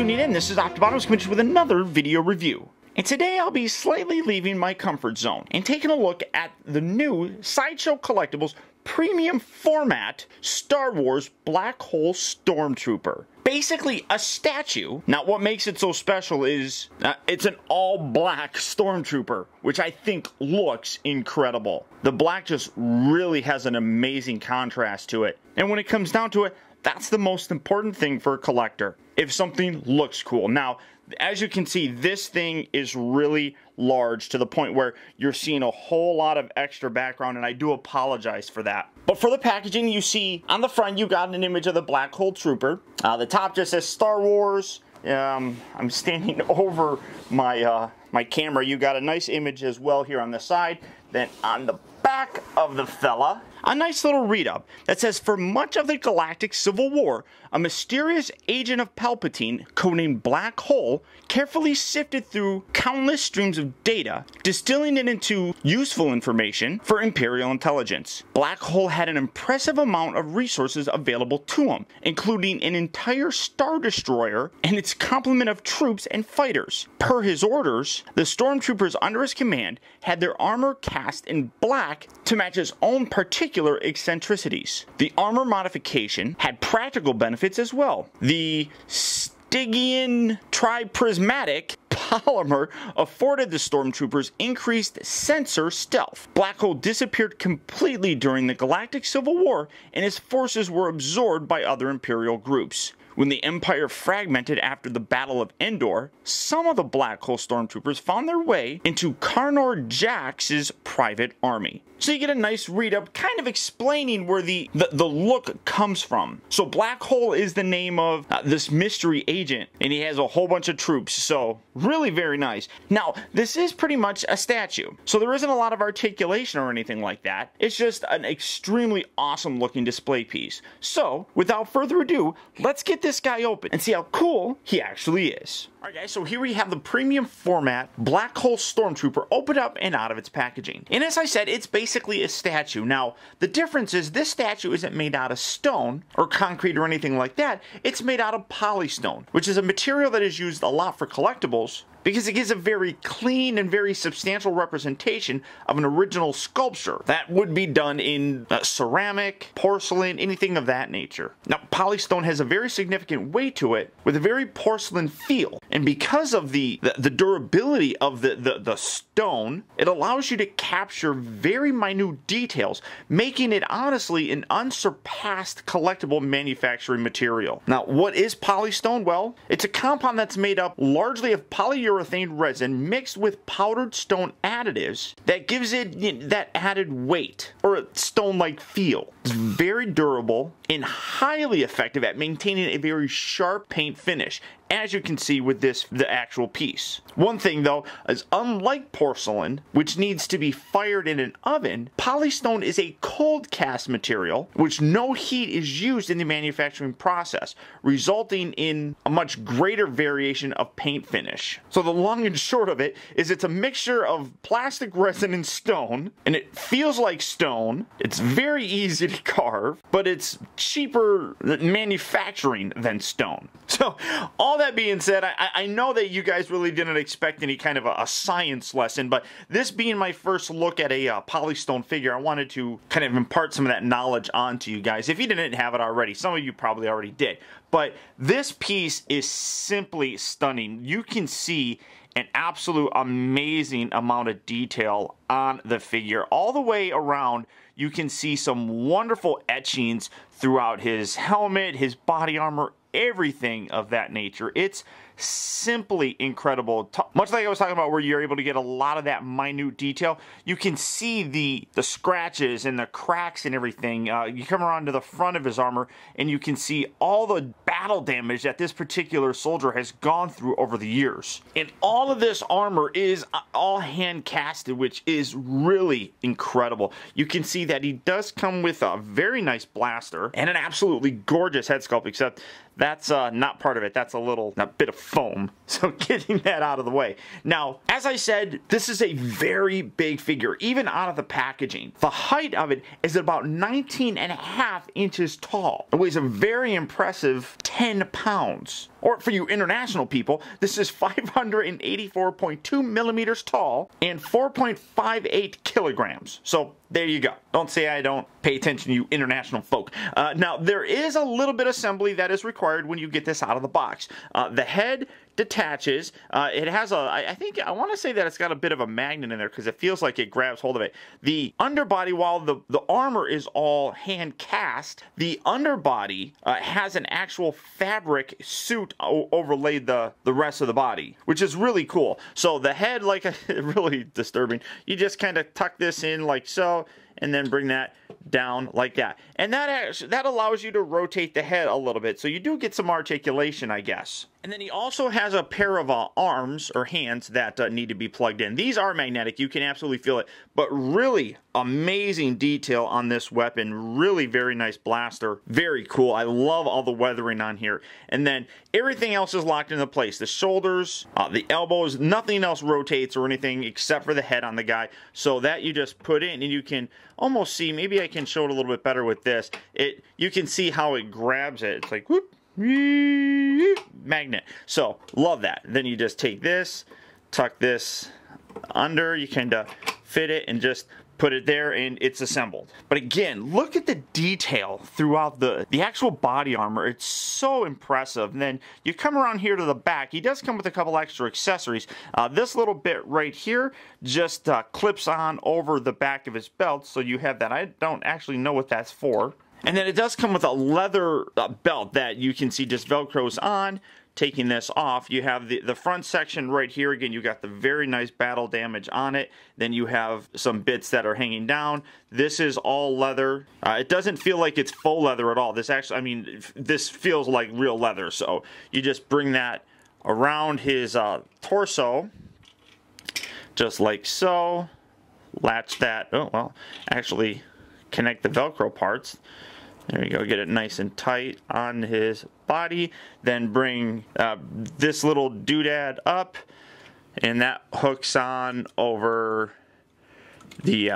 tuning in. This is optibotimus coming with another video review. And today I'll be slightly leaving my comfort zone and taking a look at the new Sideshow Collectibles premium format Star Wars Blackhole Stormtrooper. Basically a statue. Now what makes it so special is it's an all-black Stormtrooper, which I think looks incredible. The black just really has an amazing contrast to it. And when it comes down to it, that's the most important thing for a collector, if something looks cool. Now, as you can see, this thing is really large to the point where you're seeing a whole lot of extra background, and I do apologize for that. But for the packaging, you see on the front, you got an image of the Blackhole Trooper. The top just says Star Wars. I'm standing over my my camera. You got a nice image as well here on the side. Then on the back of the fella, a nice little read-up that says, for much of the galactic civil war, a mysterious agent of Palpatine, codenamed Black Hole, carefully sifted through countless streams of data, distilling it into useful information for Imperial intelligence. Black Hole had an impressive amount of resources available to him, including an entire Star Destroyer and its complement of troops and fighters. Per his orders, the stormtroopers under his command had their armor cast in black to match his own particular eccentricities. The armor modification had practical benefits as well. The Stygian triprismatic polymer afforded the stormtroopers increased sensor stealth. Black Hole disappeared completely during the Galactic Civil War, and his forces were absorbed by other Imperial groups. When the Empire fragmented after the Battle of Endor, some of the Black Hole Stormtroopers found their way into Karnor Jax's private army. So you get a nice read-up kind of explaining where the look comes from. So Black Hole is the name of this mystery agent, and he has a whole bunch of troops, so really very nice. Now, this is pretty much a statue, so there isn't a lot of articulation or anything like that. It's just an extremely awesome looking display piece. So, without further ado, let's get this guy open and see how cool he actually is. Alright guys, so here we have the premium format Black Hole Stormtrooper opened up and out of its packaging. And as I said, it's basically a statue. Now, the difference is this statue isn't made out of stone or concrete or anything like that. It's made out of polystone, which is a material that is used a lot for collectibles because it gives a very clean and very substantial representation of an original sculpture that would be done in ceramic, porcelain, anything of that nature. Now, polystone has a very significant weight to it with a very porcelain feel, and because of the durability of the stone, it allows you to capture very minute details, making it honestly an unsurpassed collectible manufacturing material. Now, what is polystone? Well, it's a compound that's made up largely of polyurethane resin mixed with powdered stone additives that gives it that added weight or a stone-like feel. It's very durable and highly effective at maintaining a very sharp paint finish, as you can see with the actual piece. One thing though is, unlike porcelain, which needs to be fired in an oven, polystone is a cold cast material which no heat is used in the manufacturing process, resulting in a much greater variation of paint finish. So the long and short of it is, it's a mixture of plastic resin and stone, and it feels like stone. It's very easy to carve, but it's cheaper manufacturing than stone. So all that being said, I know that you guys really didn't expect any kind of a science lesson, but this being my first look at a polystone figure, I wanted to kind of impart some of that knowledge onto you guys. If you didn't have it already, some of you probably already did, but this piece is simply stunning. You can see an absolute amazing amount of detail on the figure. All the way around, you can see some wonderful etchings throughout his helmet, his body armor, everything of that nature. It's simply incredible. Much like I was talking about, where you're able to get a lot of that minute detail, you can see the scratches and the cracks and everything. You come around to the front of his armor and you can see all the battle damage that this particular soldier has gone through over the years. And all of this armor is all hand casted, which is really incredible. You can see that he does come with a very nice blaster and an absolutely gorgeous head sculpt, except that's not part of it. That's a bit of foam. So getting that out of the way. Now, as I said, this is a very big figure, even out of the packaging. The height of it is about 19.5 inches tall. It weighs a very impressive 10 pounds. Or for you international people, this is 584.2 millimeters tall and 4.58 kilograms. So there you go. Don't say I don't pay attention, you international folk. Now, there is a little bit of assembly that is required when you get this out of the box. The head detaches. It has I want to say that it's got a bit of a magnet in there because it feels like it grabs hold of it. The underbody, while the armor is all hand cast, the underbody has an actual fabric suit overlaid the rest of the body, which is really cool. So the head, like, really disturbing. You just kind of tuck this in like so, and then bring that down like that. And that allows you to rotate the head a little bit. So you do get some articulation, I guess. And then he also has a pair of arms or hands that need to be plugged in. These are magnetic. You can absolutely feel it. But really amazing detail on this weapon. Really very nice blaster. Very cool. I love all the weathering on here. And then everything else is locked into place. The shoulders, the elbows, nothing else rotates or anything except for the head on the guy. So that you just put in and you can almost see, maybe I can show it a little bit better with this. You can see how it grabs it. It's like, whoop, magnet. So love that. Then you just take this, tuck this under, you kind of fit it and just put it there and it's assembled. But again, look at the detail throughout the actual body armor. It's so impressive. And then you come around here to the back. He does come with a couple extra accessories. This little bit right here just clips on over the back of his belt. So you have that. I don't actually know what that's for. And then it does come with a leather belt that you can see just Velcros on. Taking this off, you have the front section right here. Again, you got the very nice battle damage on it. Then you have some bits that are hanging down. This is all leather. It doesn't feel like it's faux leather at all. This actually, I mean, this feels like real leather. So you just bring that around his torso, just like so. Latch that. Oh, well, actually connect the Velcro parts. There you go, get it nice and tight on his body. Then bring this little doodad up, and that hooks on over the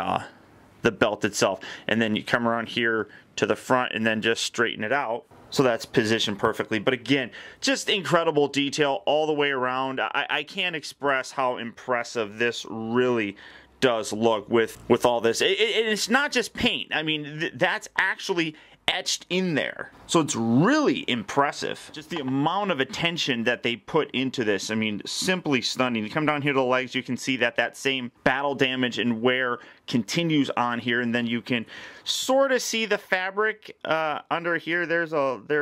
belt itself. And then you come around here to the front and then just straighten it out. So that's positioned perfectly. But again, just incredible detail all the way around. I can't express how impressive this really does look with all this. It's not just paint. I mean, that's actually etched in there. So it's really impressive. Just the amount of attention that they put into this. I mean, simply stunning. You come down here to the legs, you can see that same battle damage and wear continues on here, and then you can sort of see the fabric under here. There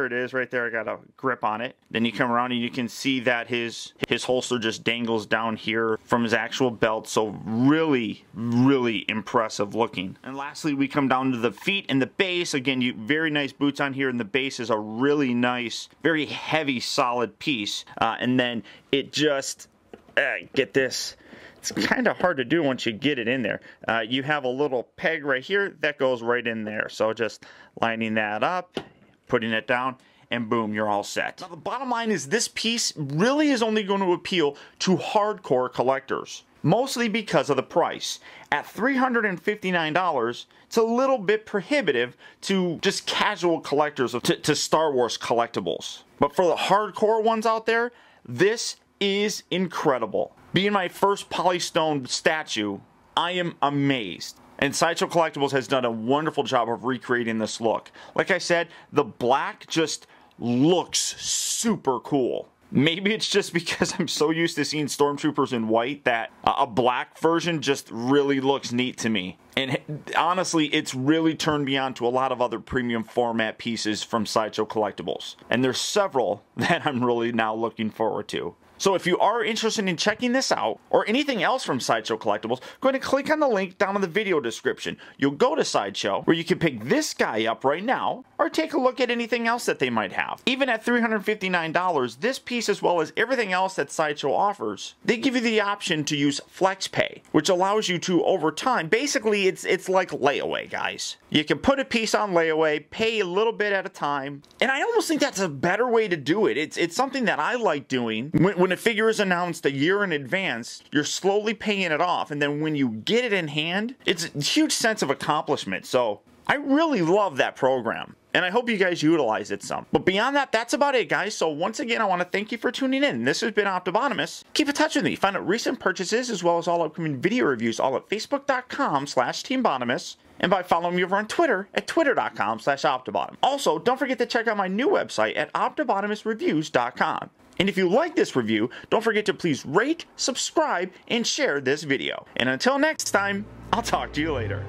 it is right there. I got a grip on it. Then you come around and you can see that his holster just dangles down here from his actual belt. So really, really impressive looking. And lastly, we come down to the feet and the base. Again, very nice boots on here, and the base is a really nice, very heavy, solid piece. And then it just, get this, it's kind of hard to do once you get it in there. You have a little peg right here that goes right in there. So just lining that up, putting it down, and boom, you're all set. Now the bottom line is this piece really is only going to appeal to hardcore collectors. Mostly because of the price. At $359, it's a little bit prohibitive to just casual collectors to Star Wars collectibles. But for the hardcore ones out there, this is incredible. Being my first Polystone statue, I am amazed. And Sideshow Collectibles has done a wonderful job of recreating this look. Like I said, the black just looks super cool. Maybe it's just because I'm so used to seeing Stormtroopers in white that a black version just really looks neat to me. And honestly, it's really turned me on to a lot of other premium format pieces from Sideshow Collectibles. And there's several that I'm really now looking forward to. So if you are interested in checking this out, or anything else from Sideshow Collectibles, go ahead and click on the link down in the video description. You'll go to Sideshow, where you can pick this guy up right now, or take a look at anything else that they might have. Even at $359, this piece, as well as everything else that Sideshow offers, they give you the option to use FlexPay, which allows you to, over time, basically it's like layaway, guys. You can put a piece on layaway, pay a little bit at a time, and I almost think that's a better way to do it. It's something that I like doing. When a figure is announced a year in advance, you're slowly paying it off, and then when you get it in hand, it's a huge sense of accomplishment. So I really love that program, and I hope you guys utilize it some. But beyond that, that's about it, guys. So once again, I want to thank you for tuning in. This has been Optibotimus. Keep in touch with me. Find out recent purchases as well as all upcoming video reviews all at facebook.com/teambotimus, and by following me over on Twitter at twitter.com/optibottom. Also, don't forget to check out my new website at optibotimusreviews.com. And if you like this review, don't forget to please rate, subscribe, and share this video. And until next time, I'll talk to you later.